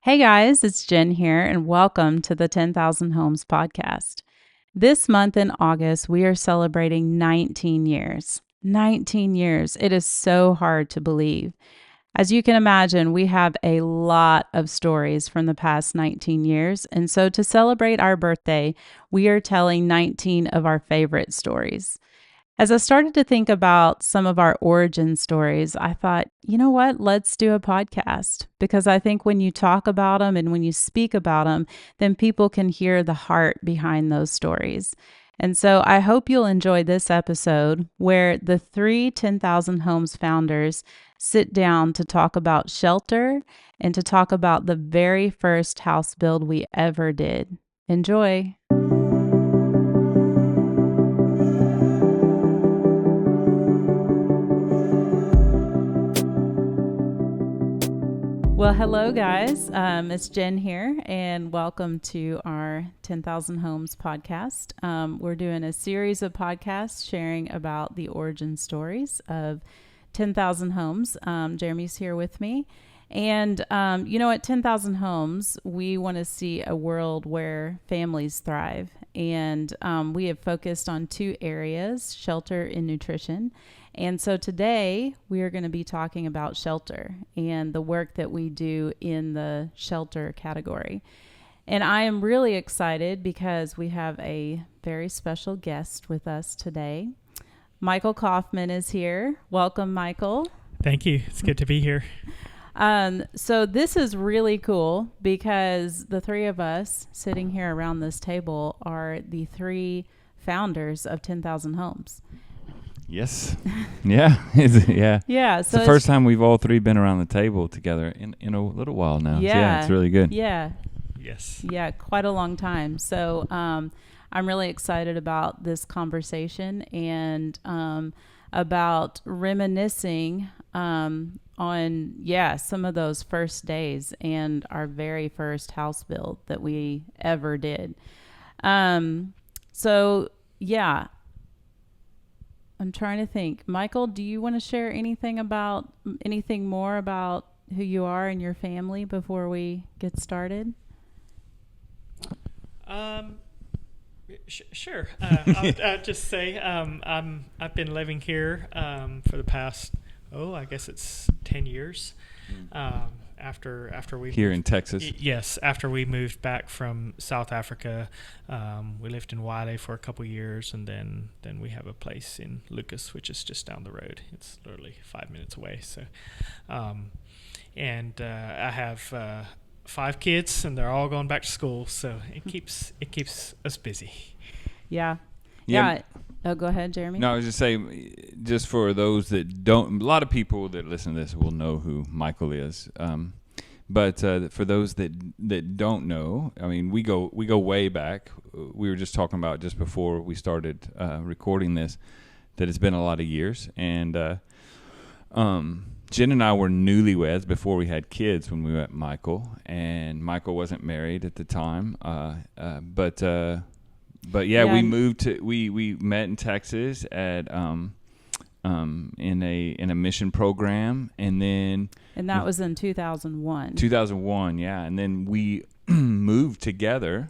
Hey guys, it's Jen here, and welcome to the 10,000 Homes podcast. This month in August, we are celebrating 19 years. 19 years. It is so hard to believe. As you can imagine, we have a lot of stories from the past 19 years. And so to celebrate our birthday, we are telling 19 of our favorite stories. As I started to think about some of our origin stories, I thought, you know what? Let's do a podcast because I think when you talk about them and when you speak about them, then people can hear the heart behind those stories. And so I hope you'll enjoy this episode where the three 10,000 Homes founders sit down to talk about shelter and to talk about the very first house build we ever did. Enjoy. Well, hello, guys. It's Jen here, and welcome to our 10,000 Homes podcast. We're doing a series of podcasts sharing about the origin stories of 10,000 Homes. Jeremy's here with me. And, at 10,000 Homes, we want to see a world where families thrive. And we have focused on two areas, shelter and nutrition. And so today we are going to be talking about shelter and the work that we do in the shelter category. And I am really excited because we have a very special guest with us today. Michael Kaufman is here. Welcome, Michael. Thank you. It's good to be here. So this is really cool because the three of us sitting here around this table are the three founders of 10,000 Homes. Yes. Yeah. Yeah. Yeah. So it's the first time we've all three been around the table together in a little while now. Yeah. So yeah, it's really good. Yeah. Yes. Yeah. Quite a long time. So I'm really excited about this conversation and about reminiscing on some of those first days and our very first house build that we ever did. I'm trying to think. Michael, do you want to share anything more about who you are and your family before we get started? Sure. I'll just say I've been living here for the past I guess it's 10 years. After we here in Texas. Yes, after we moved back from South Africa, we lived in Wale for a couple years, and then we have a place in Lucas, which is just down the road. It's literally 5 minutes away. So, I have 5 kids, and they're all going back to school, so it keeps us busy. Yeah. Oh, go ahead, Jeremy. No, I was just saying, just for those that don't, a lot of people that listen to this will know who Michael is. But for those that don't know, I mean, we go way back. We were just talking about just before we started recording this that it's been a lot of years. And Jen and I were newlyweds before we had kids when we met Michael. And Michael wasn't married at the time. But yeah, we moved to we met in Texas at in a mission program, and that was in 2001. 2001, yeah, and then we moved together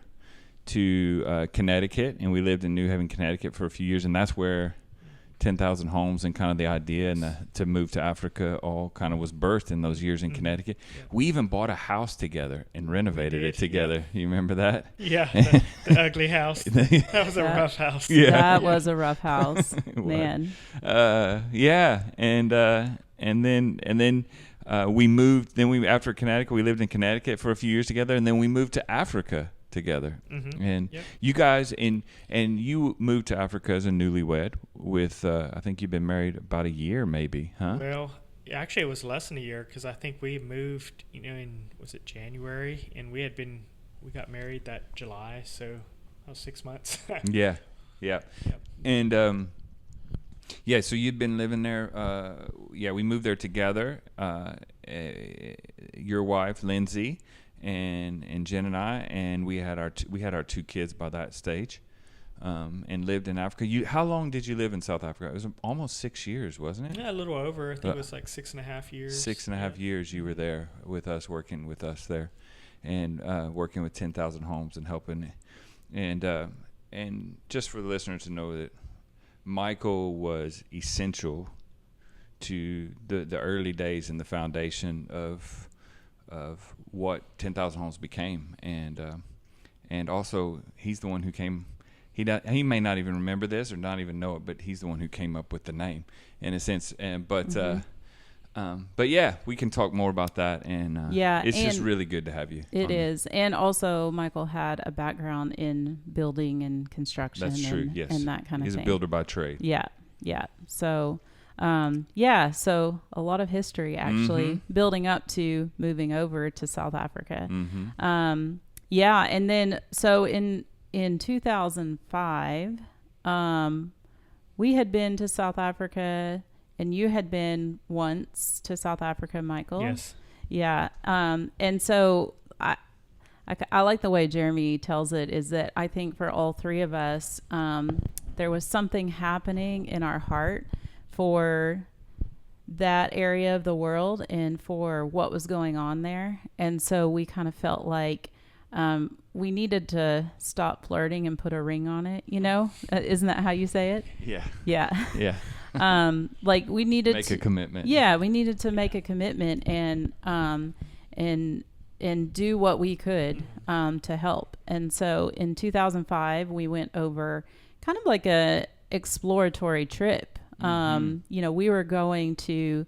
to Connecticut, and we lived in New Haven, Connecticut for a few years, and that's where 10,000 Homes and kind of the idea and to move to Africa all kind of was birthed in those years in Connecticut. Yeah. We even bought a house together and renovated it together. Yeah. You remember that? Yeah, the ugly house. That was a rough house. Yeah. That was a rough house, man. Yeah, and then we moved. Then after Connecticut, we lived in Connecticut for a few years together, and then we moved to Africa together. And you guys and you moved to Africa as a newlywed with I think you've been married about a year maybe, huh? Well, actually it was less than a year because I think we moved was it January, and we got married that July, so that was 6 months. Yeah. Yep. And so you'd been living there. We moved there together. Your wife Lindsay and Jen and I, and we had our 2 kids by that stage, and lived in Africa. How long did you live in South Africa? It was almost 6 years, wasn't it? Yeah, a little over. I think it was like 6.5 years. 6.5 years you were there with us, working with us there. and working with 10,000 Homes and helping. And just for the listeners to know that Michael was essential to the early days and the foundation of what 10,000 Homes became, and also he's the one who came. He may not even remember this or not even know it, but he's the one who came up with the name in a sense. But yeah, we can talk more about that. And it's just really good to have you. It is. And also Michael had a background in building and construction. That's true. Yes. And that kind of thing. He's a builder by trade. Yeah. Yeah. So, so a lot of history actually building up to moving over to South Africa. And then, so in 2005, we had been to South Africa, and you had been once to South Africa, Michael. Yes. Yeah. And so I like the way Jeremy tells it, is that I think for all three of us, there was something happening in our heart for that area of the world and for what was going on there. And so we kind of felt like we needed to stop flirting and put a ring on it, you know? Isn't that how you say it? Yeah. Yeah. Yeah. Like we needed make a commitment. Yeah, we needed to make a commitment and do what we could to help. And so in 2005, we went over kind of like a exploratory trip. We were going to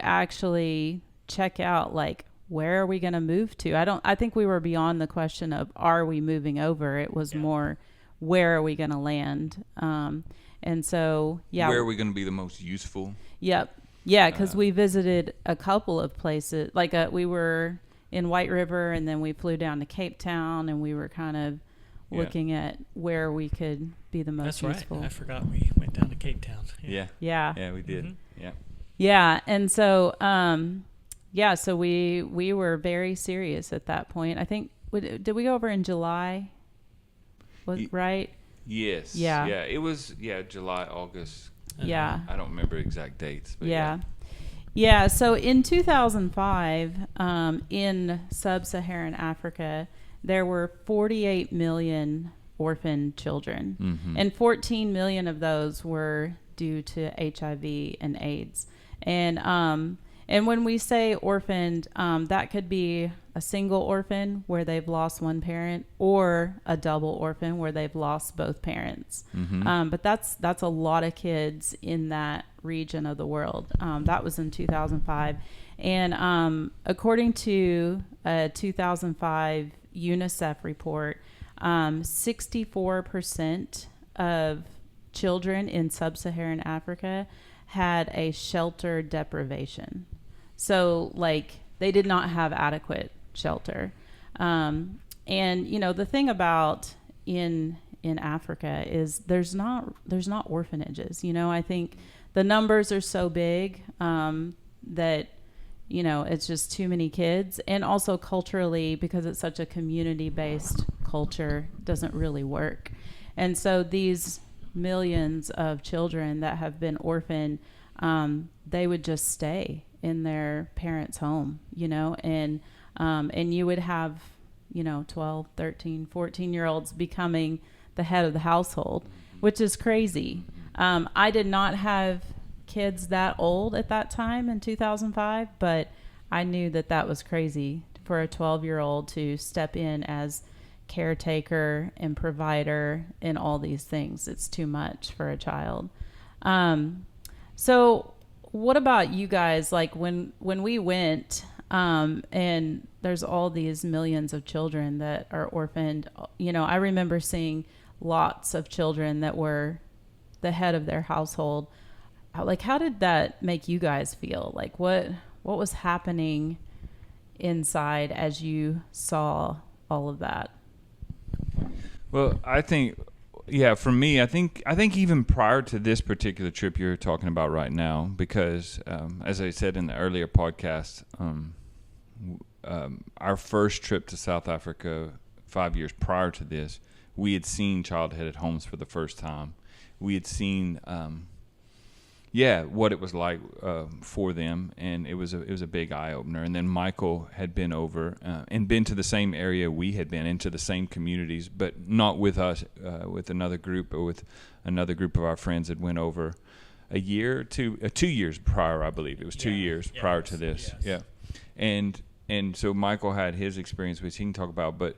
actually check out, like, where are we going to move to? I think we were beyond the question of, are we moving over? It was more, where are we going to land? And so, where are we going to be the most useful? Yep. Yeah. Cause we visited a couple of places, like we were in White River, and then we flew down to Cape Town, and we were kind of looking at where we could be the most useful. Right. I forgot we went down to Cape Town. Yeah, we did. Yeah. Yeah. And so, so we were very serious at that point. I think, did we go over in July? Right? Yes. Yeah. Yeah. It was, July, August. Yeah. I don't remember exact dates. But yeah. So in 2005, in sub-Saharan Africa, there were 48 million orphan children, and 14 million of those were due to HIV and AIDS. And when we say orphaned, that could be a single orphan where they've lost one parent, or a double orphan where they've lost both parents. But that's a lot of kids in that region of the world. That was in 2005. And according to a 2005 UNICEF report, 64% of children in sub-Saharan Africa had a shelter deprivation. So, like, they did not have adequate shelter. And, the thing about in Africa is there's not orphanages. I think the numbers are so big that, it's just too many kids. And also culturally, because it's such a community-based culture, doesn't really work. And so these millions of children that have been orphaned, they would just stay in their parents' home, and you would have, 12, 13, 14-year-olds becoming the head of the household, which is crazy. I did not have kids that old at that time in 2005, but I knew that was crazy for a 12-year-old to step in as caretaker and provider and all these things. It's too much for a child. So what about you guys? Like when we went, and there's all these millions of children that are orphaned, I remember seeing lots of children that were the head of their household. Like, how did that make you guys feel? Like, what was happening inside as you saw all of that? Well, I think, for me, I think even prior to this particular trip you're talking about right now, because as I said in the earlier podcast, our first trip to South Africa 5 years prior to this, we had seen child-headed homes for the first time. We had seen what it was like for them, and it was a big eye opener. And then Michael had been over and been to the same area we had been, into the same communities, but not with us, with another group, or with another group of our friends that went over a year to 2 years prior, I believe. It was 2 years prior to this. Yes. Yeah. And so Michael had his experience, which he can talk about, but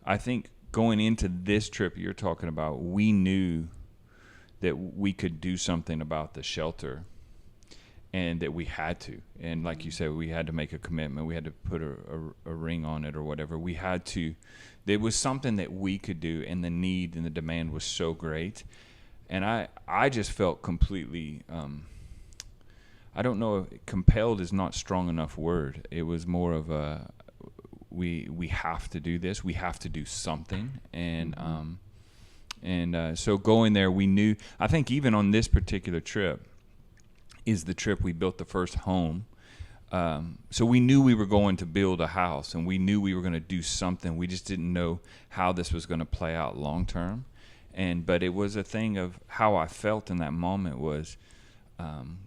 I think going into this trip you're talking about, we knew that we could do something about the shelter, and that we had to. And like you said, we had to make a commitment. We had to put a ring on it or whatever. We had to. There was something that we could do, and the need and the demand was so great. And I just felt completely, I don't know, compelled is not strong enough word. It was more of a, we have to do this. We have to do something. And so going there, we knew, I think even on this particular trip is the trip we built the first home. So we knew we were going to build a house, and we knew we were going to do something. We just didn't know how this was going to play out long term. But it was a thing of how I felt in that moment was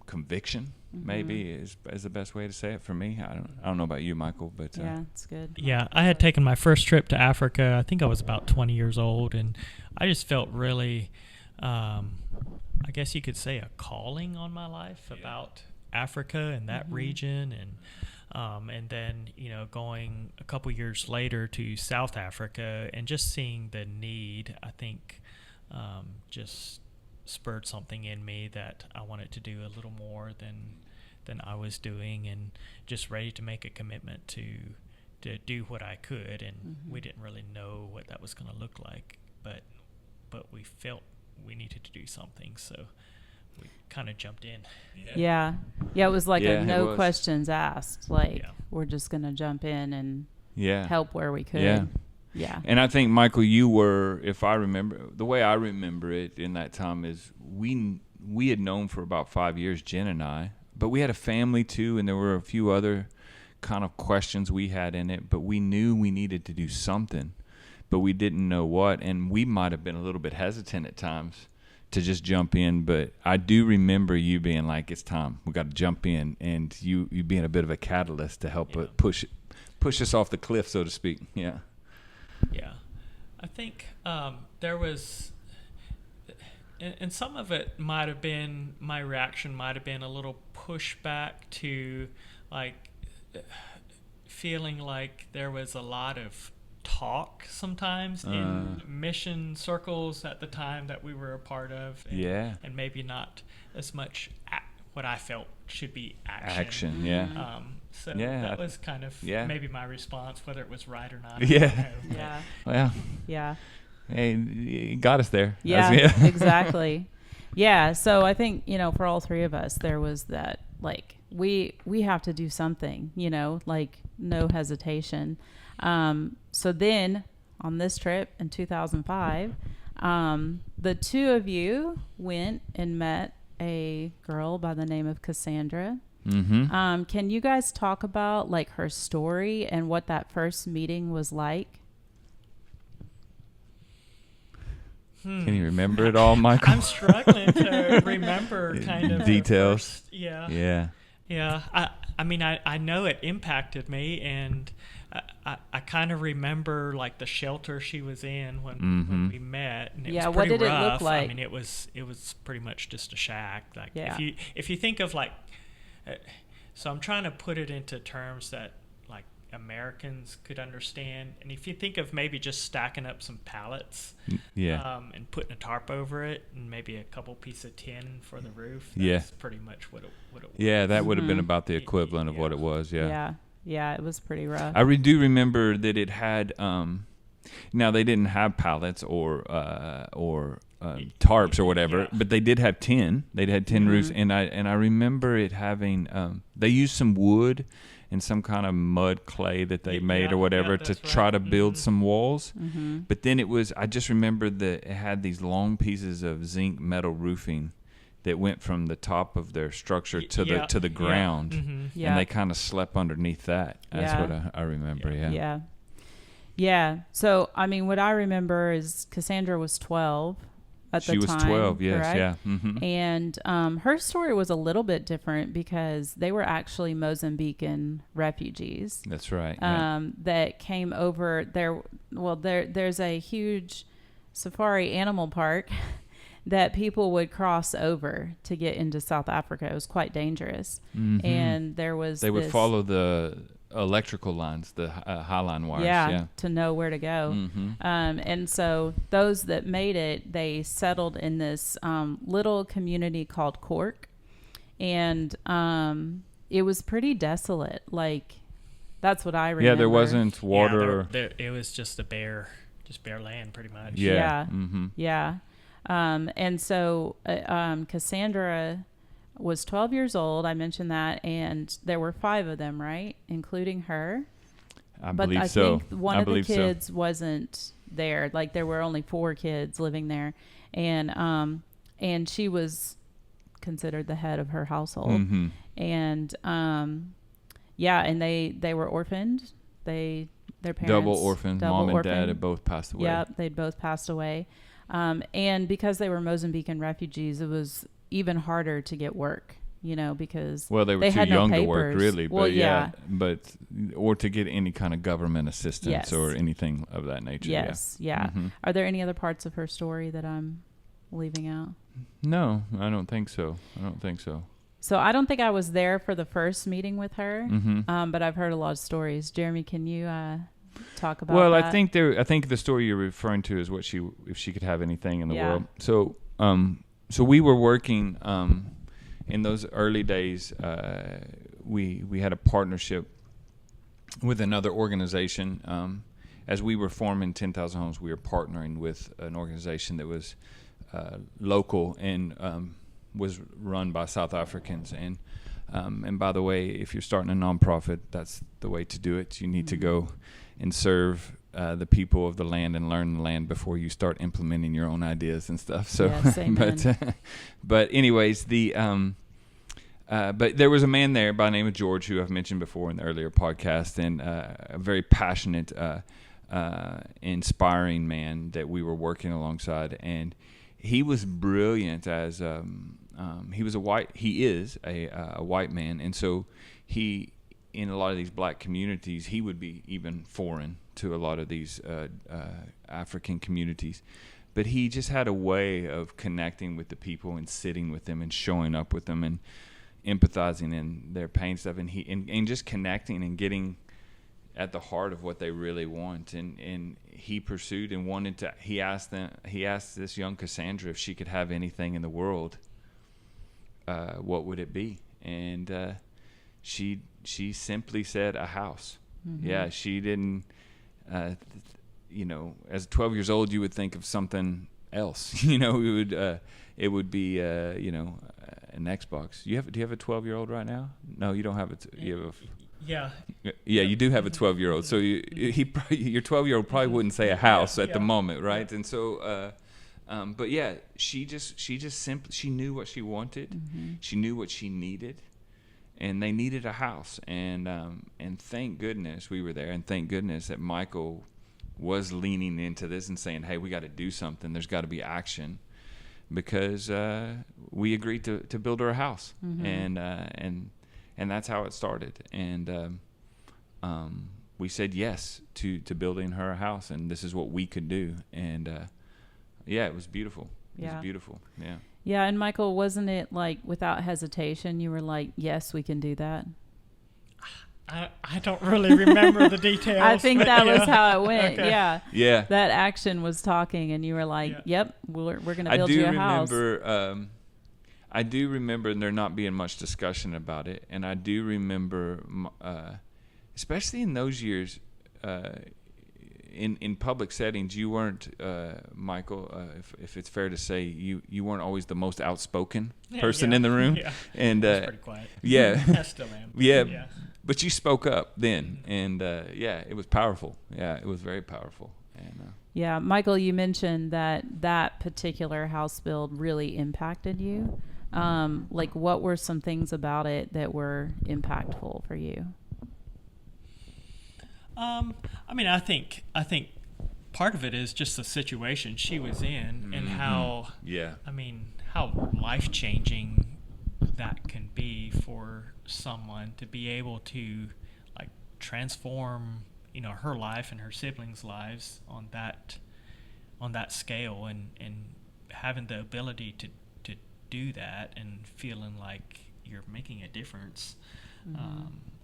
conviction, maybe is the best way to say it for me. I don't know about you, Michael, but yeah, it's good. Yeah, I had taken my first trip to Africa. I think I was about 20 years old, and I just felt really, I guess you could say, a calling on my life about Africa and that region, and then going a couple years later to South Africa and just seeing the need, I think just spurred something in me that I wanted to do a little more than I was doing, and just ready to make a commitment to do what I could. And we didn't really know what that was going to look like, but we felt we needed to do something, so we kind of jumped in. Yeah, it was like a no questions asked. Like, we're just going to jump in and help where we could. Yeah. And I think, Michael, you were, if I remember, the way I remember it in that time is we had known for about 5 years, Jen and I, but we had a family too, and there were a few other kind of questions we had in it, but we knew we needed to do something, but we didn't know what, and we might have been a little bit hesitant at times to just jump in. But I do remember you being like, it's time, we got to jump in, and you being a bit of a catalyst to help push us off the cliff, so to speak. Yeah. I think there was, and some of it might have been, my reaction might have been a little pushback to, like, feeling like there was a lot of talk sometimes in mission circles at the time that we were a part of, and maybe not as much what I felt should be action. So that was kind of maybe my response, whether it was right or not. Well, hey, it got us there. Exactly. So I think, for all three of us, there was that, like, we have to do something, like, no hesitation. So then on this trip in 2005, the two of you went and met a girl by the name of Cassandra. Can you guys talk about, like, her story and what that first meeting was like? Can you remember it all, Michael? I'm struggling to remember kind of details. Yeah. I mean, I know it impacted me, and I kind of remember, like, the shelter she was in when we met, and it was pretty what did rough. It look like? I mean, it was pretty much just a shack. Like, if you think of, like, so I'm trying to put it into terms that, like, Americans could understand. And if you think of maybe just stacking up some pallets, and putting a tarp over it, and maybe a couple pieces of tin for the roof, that's pretty much what it was. Yeah, that would have been about the equivalent of what it was. Yeah, it was pretty rough. I do remember that it had. Now they didn't have pallets or tarps or whatever, but they did have tin. They had tin roofs, and I remember it having. They used some wood and some kind of mud clay that they made or whatever to try to build some walls. But then I just remember that it had these long pieces of zinc metal roofing that went from the top of their structure to the ground, and they kind of slept underneath that. That's what I remember. Yeah. So, I mean, what I remember is Cassandra was 12. at the She was time. 12, yes, correct? yeah. Mm-hmm. And her story was a little bit different because they were actually Mozambican refugees. That's right. That came over there. Well, there's a huge safari animal park that people would cross over to get into South Africa. It was quite dangerous. Mm-hmm. And they would follow the electrical lines, the high line wires. Yeah. To know where to go. Mm-hmm. And so those that made it, they settled in this little community called Cork. And it was pretty desolate. Like, that's what I remember. Yeah, there wasn't water. Yeah, it was just bare land pretty much. Yeah. Mm-hmm. Yeah. And so Cassandra was 12 years old. I mentioned that. And there were 5 of them, right? Including her. I but believe I so. think one of the kids wasn't there. Like, there were only 4 kids living there. And she was considered the head of her household. Mm-hmm. And, and they were orphaned. Their parents. Double orphaned. Mom and dad had both passed away. Yep, they'd both passed away. And because they were Mozambican refugees, it was even harder to get work, because they were too had young no to work, really. Well, or to get any kind of government assistance or anything of that nature. Yes, yeah. Mm-hmm. Are there any other parts of her story that I'm leaving out? No, I don't think so. So I don't think I was there for the first meeting with her, mm-hmm. But I've heard a lot of stories. Jeremy, can you talk about that? I think the story you're referring to is if she could have anything in the world. So we were working in those early days. We had a partnership with another organization. As we were forming 10,000 Homes, we were partnering with an organization that was local and was run by South Africans. And by the way, if you're starting a nonprofit, that's the way to do it. You need to go and serve the people of the land and learn the land before you start implementing your own ideas and stuff. So, but anyways, but there was a man there by the name of George, who I've mentioned before in the earlier podcast, and a very passionate, inspiring man that we were working alongside. And he was brilliant as he is a white man, and so he, in a lot of these black communities, he would be even foreign to a lot of these African communities. But he just had a way of connecting with the people and sitting with them and showing up with them and empathizing in their pain stuff, and just connecting and getting at the heart of what they really want. And he pursued and wanted to. He asked this young Cassandra if she could have anything in the world. What would it be? And she simply said a house. Mm-hmm. Yeah, she didn't. As 12 years old, you would think of something else. It would be an Xbox. Do you have a 12-year-old right now? No, you don't have it. You have Yeah, you do have a 12-year-old. So your 12-year-old probably wouldn't say a house at the moment, right? And so, but yeah, she just simply, she knew what she wanted. Mm-hmm. She knew what she needed, and they needed a house. And thank goodness we were there, and thank goodness that Michael was leaning into this and saying, "Hey, we got to do something. There's got to be action," because we agreed to build her a house, mm-hmm. and that's how it started. And we said yes to building her a house, and this is what we could do. And it was beautiful. It was beautiful. Yeah. Yeah, and Michael, wasn't it like without hesitation you were like, "Yes, we can do that"? I don't really remember the details. I think that was how it went. Okay. Yeah. That action was talking, and you were like, "Yep, we're going to build you a house." I do remember there not being much discussion about it, and I do remember, especially in those years, in public settings, you weren't, Michael, if it's fair to say, you weren't always the most outspoken person in the room. Yeah. And I was pretty quiet. Yeah. I still am. Yeah. But you spoke up then, and it was powerful. Yeah, it was very powerful. And Michael, you mentioned that particular house build really impacted you. Like, what were some things about it that were impactful for you? I think part of it is just the situation she was in and how, I mean, how life-changing that can be for someone to be able to like transform, you know, her life and her siblings' lives on that scale, and having the ability to do that and feeling like you're making a difference.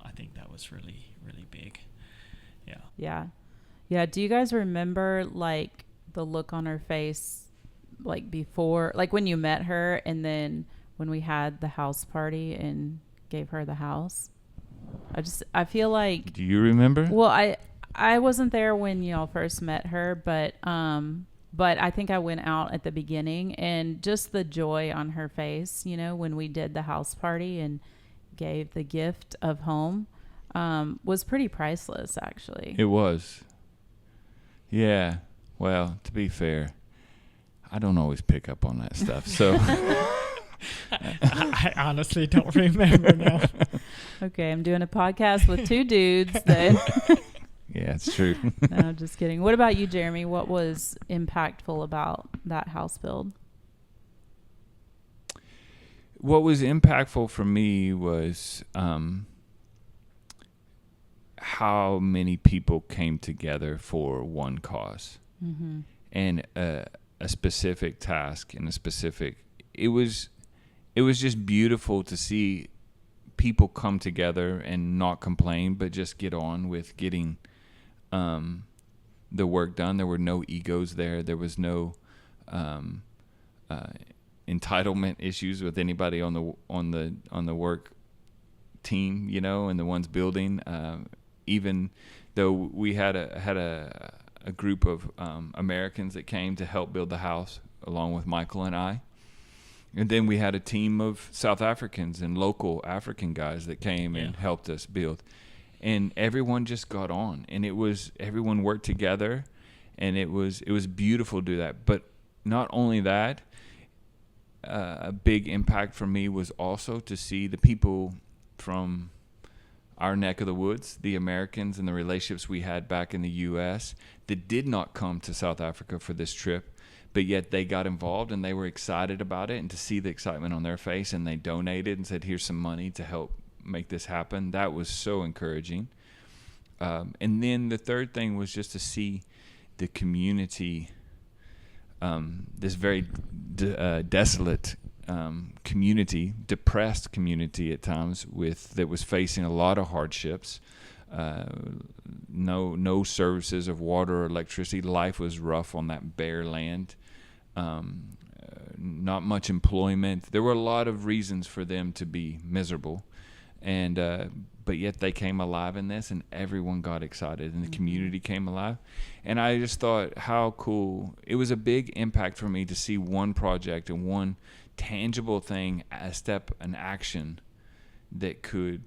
I think that was really, really big. Yeah. Do you guys remember like the look on her face, like before, like when you met her, and then when we had the house party and gave her the house? I feel like. Do you remember? Well, I wasn't there when y'all first met her, but I think I went out at the beginning, and just the joy on her face, you know, when we did the house party and gave the gift of home, was pretty priceless, actually. It was. Yeah. Well, to be fair, I don't always pick up on that stuff, so. I honestly don't remember now. Okay, I'm doing a podcast with two dudes that. Yeah, it's true. No, just kidding. What about you, Jeremy? What was impactful about that house build? What was impactful for me was how many people came together for one cause, and a specific task and a specific. It was just beautiful to see people come together and not complain, but just get on with getting the work done. There were no egos there. There was no entitlement issues with anybody on the work team, you know, and the ones building. Even though we had a group of Americans that came to help build the house along with Michael and I. And then we had a team of South Africans and local African guys that came and helped us build. And everyone just got on, and everyone worked together, and it was beautiful to do that. But not only that, a big impact for me was also to see the people from our neck of the woods, the Americans and the relationships we had back in the U.S. that did not come to South Africa for this trip, but yet they got involved and they were excited about it, and to see the excitement on their face, and they donated and said, here's some money to help make this happen. That was so encouraging. And then the third thing was just to see the community, this very desolate community, depressed community at times, that was facing a lot of hardships. No services of water or electricity. Life was rough on that bare land. Not much employment. There were a lot of reasons for them to be miserable, and but yet they came alive in this, and everyone got excited, and the community came alive. And I just thought how cool. It was a big impact for me to see one project and one tangible thing, a step, an action that could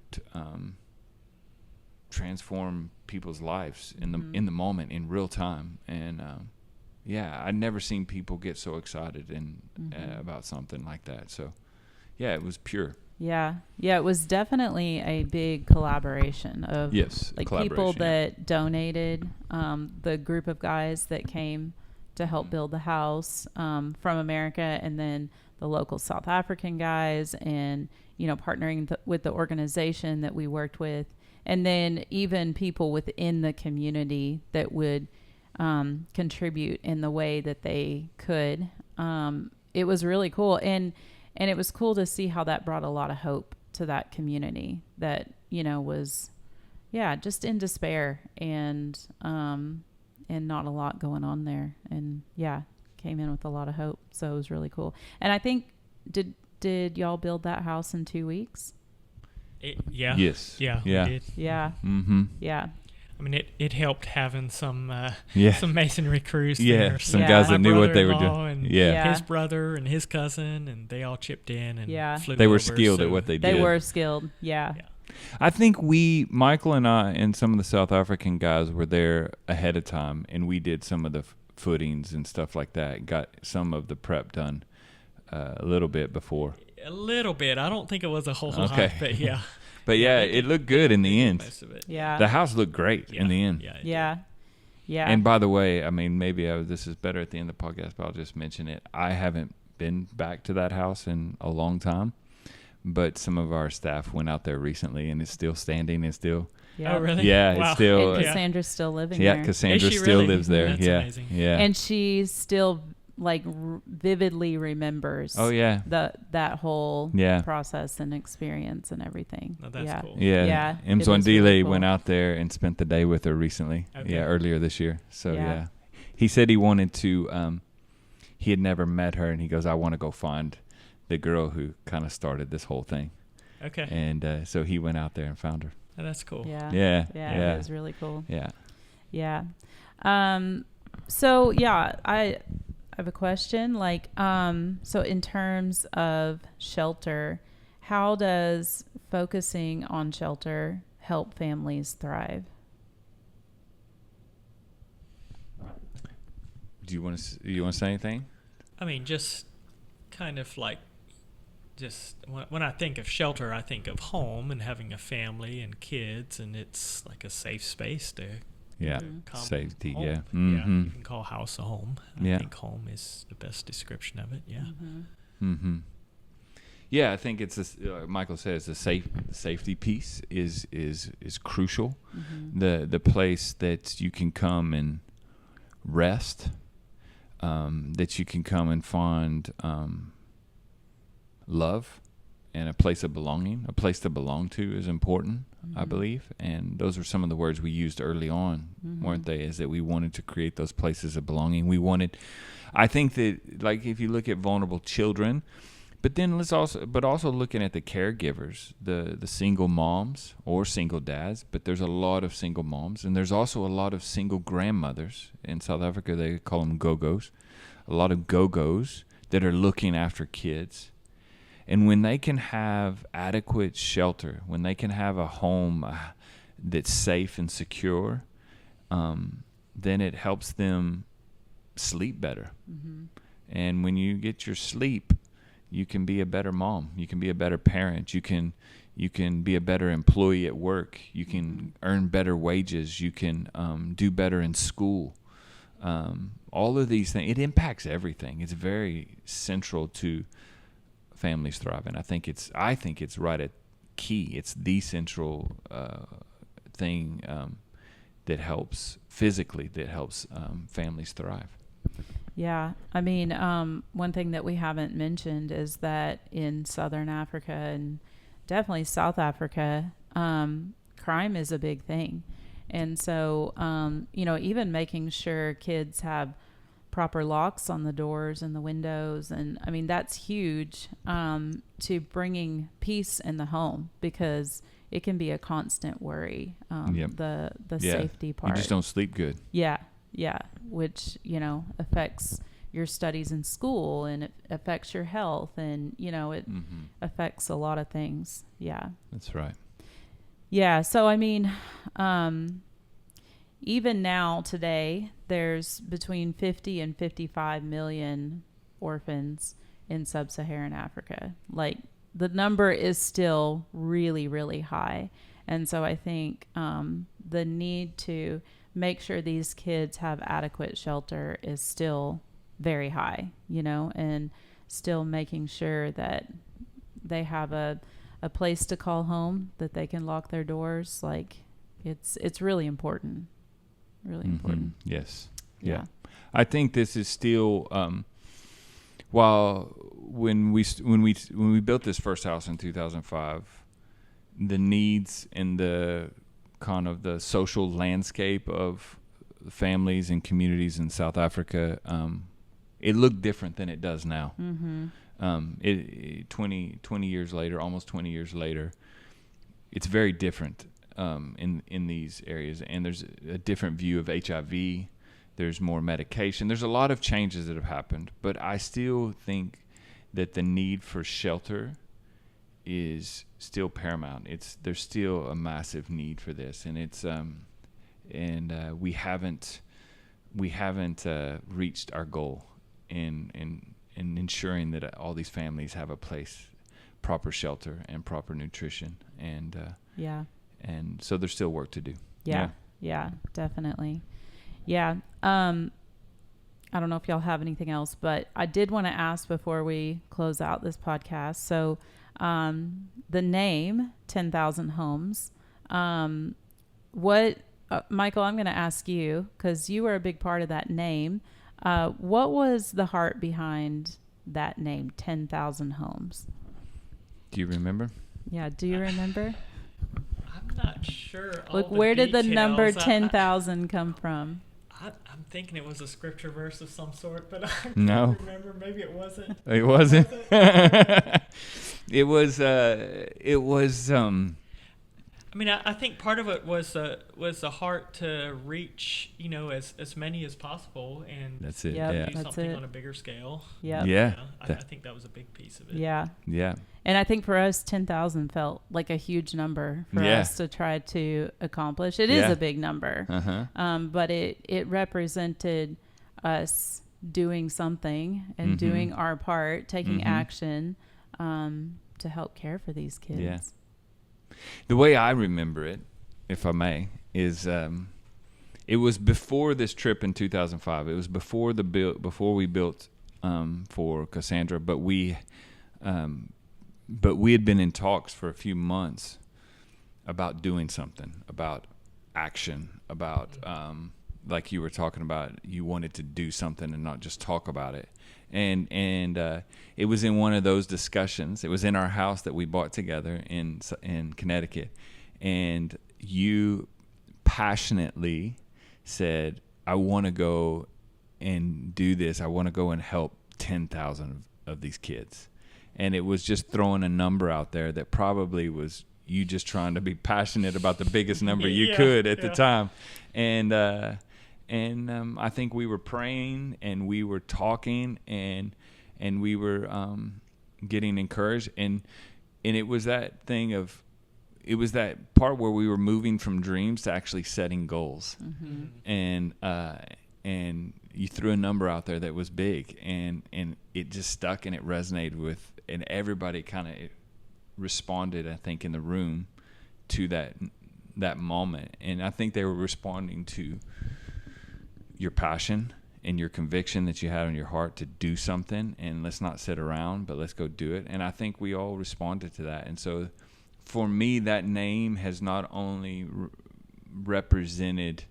transform people's lives in the moment, in real time. And I'd never seen people get so excited about something like that. So it was pure. Yeah, it was definitely a big collaboration of people that donated, the group of guys that came to help build the house from America, and then the local South African guys, and partnering with the organization that we worked with, and then even people within the community that would contribute in the way that they could. It was really cool, and it was cool to see how that brought a lot of hope to that community that was just in despair and not a lot going on there, and came in with a lot of hope. So it was really cool. And I think did y'all build that house in 2 weeks? Yes. Yeah. We did. Yeah. Mm-hmm. Yeah. I mean, it helped having some masonry crews there. Some guys that knew what they were doing. And his brother and his cousin, and they all chipped in and flew They were over, skilled at what they did. They were skilled, yeah. I think Michael and I and some of the South African guys were there ahead of time, and we did some of the footings and stuff like that, got some of the prep done a little bit before. A little bit. I don't think it was a whole lot, but yeah. But it looked good in the end. Most of it. Yeah. The house looked great in the end. Yeah. Yeah. And by the way, I mean, maybe this is better at the end of the podcast, but I'll just mention it. I haven't been back to that house in a long time, but some of our staff went out there recently, and it's still standing. It's still, Yeah. Oh, really? yeah, Wow. it's still, And Cassandra's still living yeah, there. Cassandra Is she still really? lives there. That's Yeah, amazing. yeah. And she still like vividly remembers Oh yeah, that whole Yeah. process and experience and everything. Oh, that's yeah. cool. yeah. Yeah, it Emzwan is really Dile cool. went out there and spent the day with her recently. Okay. Yeah, earlier this year. So Yeah. yeah, he said he wanted to. He had never met her, and he goes, "I want to go find the girl who kind of started this whole thing." Okay. And so he went out there and found her. Oh, that's cool. Yeah. Yeah, Yeah. yeah. It was really cool. Yeah. Yeah. So yeah, I have a question. Like, so in terms of shelter, how does focusing on shelter help families thrive? Do you want to say anything? I mean, just kind of like, just when I think of shelter, I think of home and having a family and kids, and it's like a safe space to Yeah. come Safety. home. Yeah. Yeah, Mm-hmm. you can call house a home. Yeah. I think home is the best description of it. Yeah. Mm-hmm. Yeah, I think it's Michael says the safety piece is crucial. The place that you can come and rest, that you can come and find love, and a place of belonging, a place to belong to is important, I believe. And those are some of the words we used early on, weren't they? Is that we wanted to create those places of belonging. We wanted, I think that, like, if you look at vulnerable children, but then also looking at the caregivers, the single moms or single dads, but there's a lot of single moms, and there's also a lot of single grandmothers. In South Africa, they call them go-go's. A lot of go-go's that are looking after kids. And when they can have adequate shelter, when they can have a home that's safe and secure, then it helps them sleep better. And when you get your sleep, you can be a better mom. You can be a better parent. You can be a better employee at work. You can earn better wages. You can do better in school. All of these things, it impacts everything. It's very central to families thriving. I think it's right at key. It's the central thing that helps physically, that helps families thrive. Yeah. I mean, one thing that we haven't mentioned is that in Southern Africa and definitely South Africa, crime is a big thing. And so, even making sure kids have proper locks on the doors and the windows. And I mean, that's huge to bringing peace in the home, because it can be a constant worry, the safety part. You just don't sleep good. Yeah. Yeah. Which, affects your studies in school, and it affects your health, and, it affects a lot of things. Yeah. That's right. Yeah. So, I mean, even now today, there's between 50 and 55 million orphans in sub-Saharan Africa. Like, the number is still really, really high. And so I think the need to make sure these kids have adequate shelter is still very high, and still making sure that they have a place to call home, that they can lock their doors. Like, it's really important. Really important. Yes. Yeah. I think this is still while when we built this first house in 2005, the needs and the kind of the social landscape of families and communities in South Africa, it looked different than it does now. 20 years later, almost 20 years later, it's very different in these areas, and there's a different view of HIV. There's more medication. There's a lot of changes that have happened, but I still think that the need for shelter is still paramount. There's still a massive need for this, and it's we haven't reached our goal in ensuring that all these families have a place, proper shelter and proper nutrition, and so there's still work to do. Yeah, definitely. Yeah. I don't know if y'all have anything else, but I did want to ask before we close out this podcast. So, the name 10,000 Homes, what, Michael, I'm going to ask you because you were a big part of that name. What was the heart behind that name, 10,000 Homes? Do you remember? Yeah. Do you remember? I'm not sure. Like, where did the number 10,000 come from? I'm thinking it was a scripture verse of some sort, but I can't No. remember. Maybe it wasn't. It wasn't. It was. I mean, I think part of it was the heart to reach, as many as possible and That's it. Yep. Yeah. do That's something it. on a bigger scale. Yep. Yeah. I think that was a big piece of it. Yeah. Yeah. And I think for us, 10,000 felt like a huge number for Yeah. us to try to accomplish. It is Yeah. a big number, but it represented us doing something and doing our part, taking action to help care for these kids. Yeah. The way I remember it, if I may, is it was before this trip in 2005. It was before we built for Cassandra, but we had been in talks for a few months about doing something, about action, about like you were talking about, you wanted to do something and not just talk about it. And it was in one of those discussions. It was in our house that we bought together in Connecticut, and you passionately said, "I want to go and do this. I want to go and help 10,000 of these kids." And it was just throwing a number out there that probably was you just trying to be passionate about the biggest number you could at the time. And I think we were praying and we were talking and we were getting encouraged. And it was that thing of, it was that part where we were moving from dreams to actually setting goals. And you threw a number out there that was big, and it just stuck and it resonated with, and everybody kind of responded, I think, in the room to that moment. And I think they were responding to your passion and your conviction that you had on your heart to do something, and let's not sit around, but let's go do it. And I think we all responded to that. And so for me, that name has not only represented,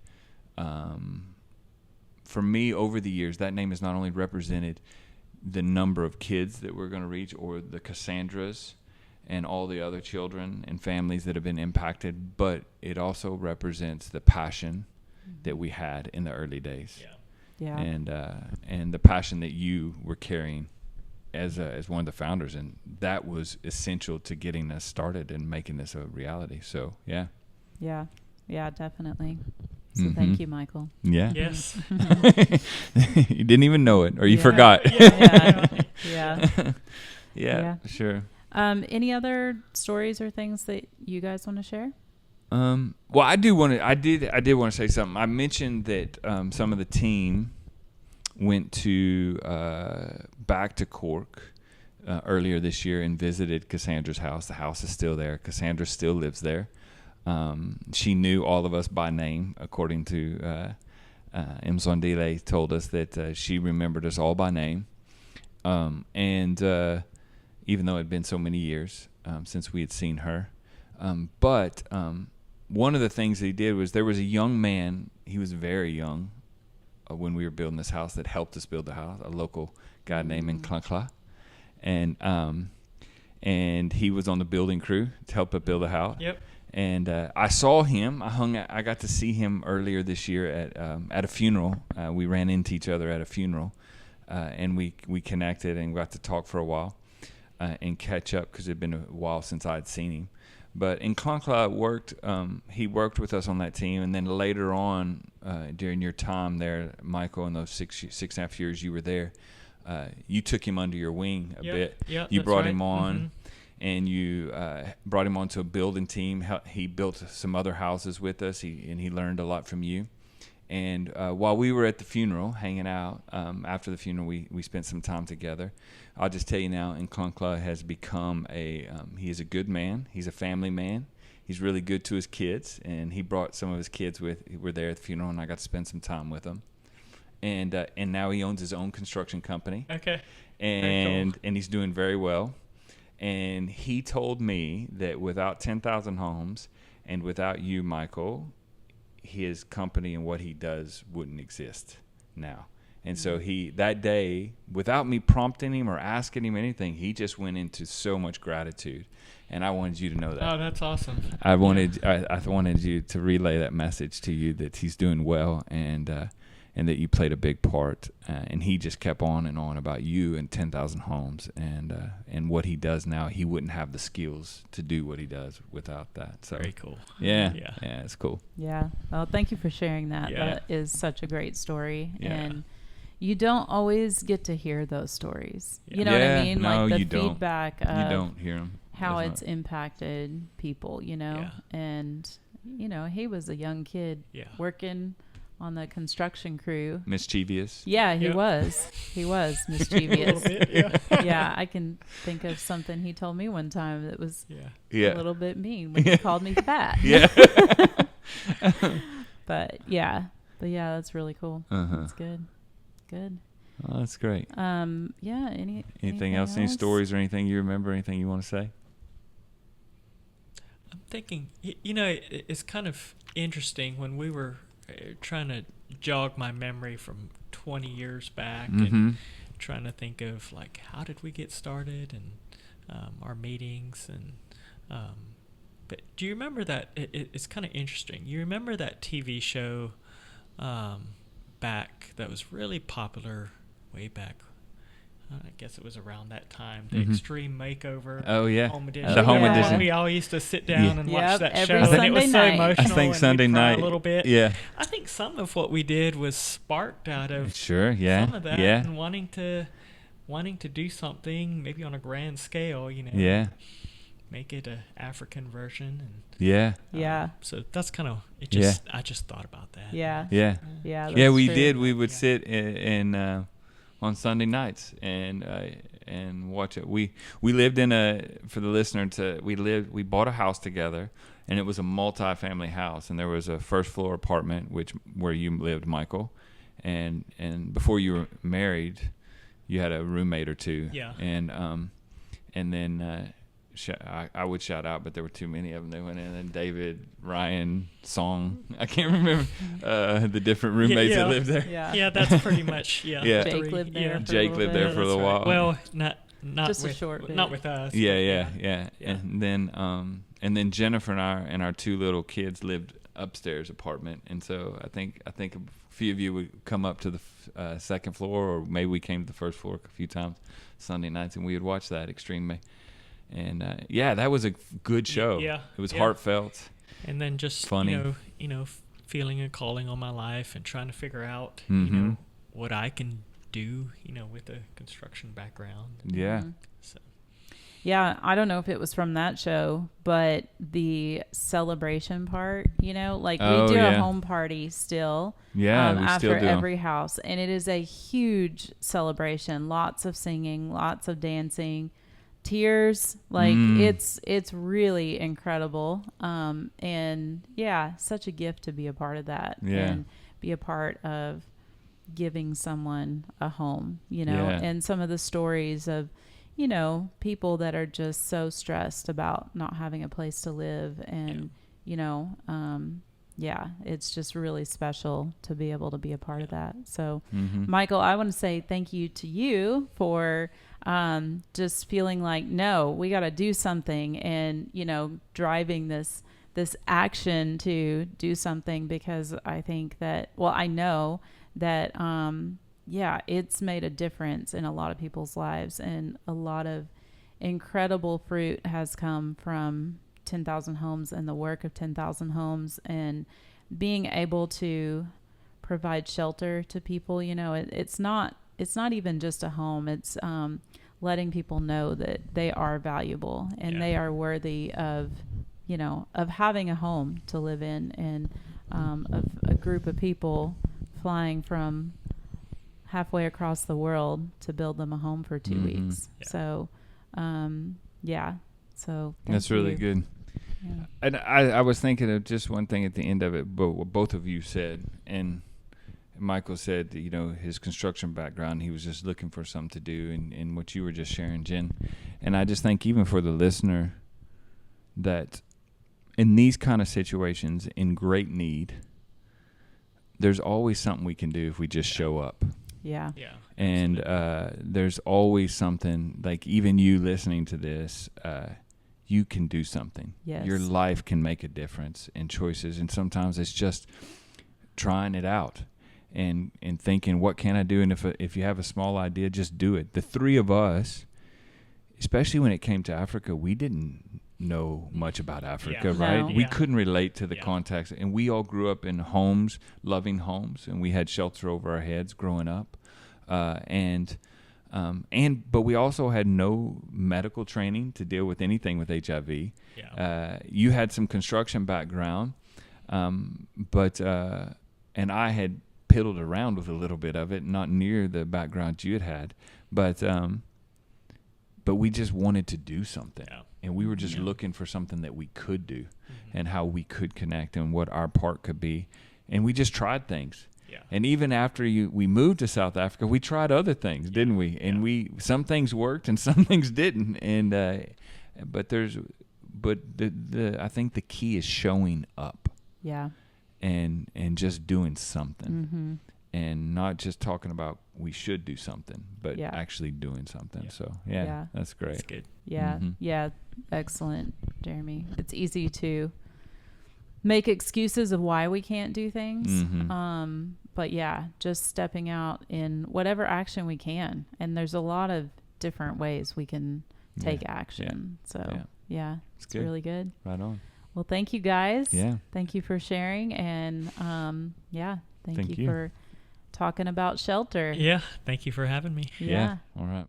for me over the years, that name has not only represented the number of kids that we're going to reach, or the Cassandras and all the other children and families that have been impacted, but it also represents the passion that we had in the early days. Yeah. And the passion that you were carrying as one of the founders, and that was essential to getting us started and making this a reality. So yeah, definitely. So thank you, Michael. Yeah. Yes. You didn't even know it, or you forgot. Yeah. Sure. Any other stories or things that you guys want to share? Well, I did want to say something. I mentioned that some of the team went to back to Cork earlier this year and visited Cassandra's house. The house is still there. Cassandra still lives there. She knew all of us by name, according to Mzondile told us that she remembered us all by name. And even though it had been so many years since we had seen her. But one of the things that he did was, there was a young man, he was very young when we were building this house, that helped us build the house, a local guy named Klankla. And he was on the building crew to help us build the house. Yep. And I saw him. I got to see him earlier this year at a funeral. We ran into each other at a funeral, and we connected and got to talk for a while and catch up, because it had been a while since I had seen him. But in Klankla he worked with us on that team, and then later on during your time there, Michael, in those 6.5 years you were there, you took him under your wing a bit. Yep, You brought right. him on. And you brought him onto a building team. He built some other houses with us, and he learned a lot from you. And while we were at the funeral, hanging out, after the funeral, we spent some time together. I'll just tell you now, Klankla has become he is a good man. He's a family man. he's really good to his kids, and he brought some of his kids were there at the funeral, and I got to spend some time with him. And now he owns his own construction company. Okay. And he's doing very well. And he told me that without 10,000 Homes and without you, Michael, his company and what he does wouldn't exist now. And so that day, without me prompting him or asking him anything, he just went into so much gratitude. And I wanted you to know that. Oh, that's awesome. I wanted you to relay that message to you, that he's doing well, and that you played a big part. And he just kept on and on about you and 10,000 Homes and what he does now. He wouldn't have the skills to do what he does without that. So very cool. Yeah, it's cool. Yeah. Well, thank you for sharing that. Yeah. That is such a great story. Yeah. And you don't always get to hear those stories. You know what I mean? No, like you the don't. feedback You of don't hear him. how it's impacted people, Yeah. And, he was a young kid working on the construction crew. Mischievous. Yeah, he Yep. was. He was mischievous. A little bit, Yeah, I can think of something he told me one time that was Yeah. a little bit mean when he called me fat. Yeah. But yeah, that's really cool. Uh-huh. That's good. Good. Oh, that's great. Yeah. Anything else? Any stories or anything you remember? Anything you want to say? I'm thinking, it's kind of interesting when we were trying to jog my memory from 20 years back and trying to think of, like, how did we get started and our meetings. But do you remember that? It's kind of interesting. You remember that TV show back that was really popular way back? I guess it was around that time. The Extreme Makeover. Oh, yeah. Home Edition. The Home Edition. We all used to sit down and watch that every show. Sunday And it was so night. emotional. I think and Sunday we'd cry night. a little bit. Yeah. I think some of what we did was sparked out of Sure. Yeah. some of that Yeah. and wanting to do something maybe on a grand scale. Yeah. Make it a African version. And Yeah. Yeah. so that's kind of it. I just thought about that. Yeah. Yeah. Yeah. Yeah, that's we true. did. We would sit in on Sunday nights and watch it. We lived for the listener we bought a house together, and it was a multi-family house, and there was a first floor apartment where you lived, Michael, and before you were married, you had a roommate or two. Yeah. And then I would shout out, but there were too many of them. They went in, and David, Ryan, Song. I can't remember the different roommates that lived there. Yeah. Yeah, that's pretty much Yeah. Jake lived there. Yeah. for a Jake little lived there bit. for a little That's while. Well, not Just a with, short bit. not with us. Yeah. but And then Jennifer and our two little kids lived upstairs apartment, and so I think a few of you would come up to the second floor, or maybe we came to the first floor a few times Sunday nights, and we would watch that Extreme. And that was a good show. Yeah. It was Yeah. heartfelt. And then just Funny. feeling a calling on my life and trying to figure out what I can do with a construction background. Yeah. So Yeah, I don't know if it was from that show, but the celebration part, like we Oh, do yeah. a home party still. Yeah, we after still do 'em. every house, and it is a huge celebration. Lots of singing, lots of dancing, tears. Like it's really incredible. And yeah, such a gift to be a part of that and be a part of giving someone a home. And some of the stories of people that are just so stressed about not having a place to live, and it's just really special to be able to be a part of that. So Michael, I want to say thank you to you for just feeling like, no, we got to do something, and driving this action to do something, because I think that, I know that it's made a difference in a lot of people's lives, and a lot of incredible fruit has come from 10,000 Homes and the work of 10,000 Homes, and being able to provide shelter to people. It's not even just a home. It's letting people know that they are valuable and they are worthy of having a home to live in, and of a group of people flying from halfway across the world to build them a home for 2 weeks. Yeah. So, so That's really good. Yeah. And I was thinking of just one thing at the end of it, but what both of you said, and Michael said, you know, his construction background, he was just looking for something to do, and what you were just sharing, Jen. And I just think even for the listener, that in these kind of situations, in great need, there's always something we can do if we just show up. Yeah. Yeah. And there's always something, like even you listening to this, you can do something. Yes. Your life can make a difference in choices. And sometimes it's just trying it out and thinking, what can I do? And if you have a small idea, just do it. The three of us, especially when it came to Africa, we didn't know much about Africa, Yeah. right? No. We Yeah. couldn't relate to the Yeah. context. And we all grew up in homes, loving homes, and we had shelter over our heads growing up. But we also had no medical training to deal with anything with HIV. Yeah. You had some construction background, but and I had piddled around with a little bit of it, not near the background you had, but we just wanted to do something, Yeah. and we were just Yeah. looking for something that we could do, Mhm. and how we could connect, and what our part could be, and we just tried things. Yeah. And even after we moved to South Africa, we tried other things, didn't we? And Yeah. some things worked and some things didn't. And but I think the key is showing up Yeah. and just doing something, Mm-hmm. and not just talking about we should do something, but Yeah. actually doing something. Yeah. So Yeah. that's great. That's good. Yeah. Mhm. Yeah. Excellent, Jeremy. It's easy to make excuses of why we can't do things. Mhm. But yeah, just stepping out in whatever action we can. And there's a lot of different ways we can take Yeah. action. So Yeah. yeah, It's it's good. really good. Right on. Well, thank you guys. Yeah. Thank you for sharing. And thank Thank you you. for talking about shelter. Yeah. Thank you for having me. Yeah. All right.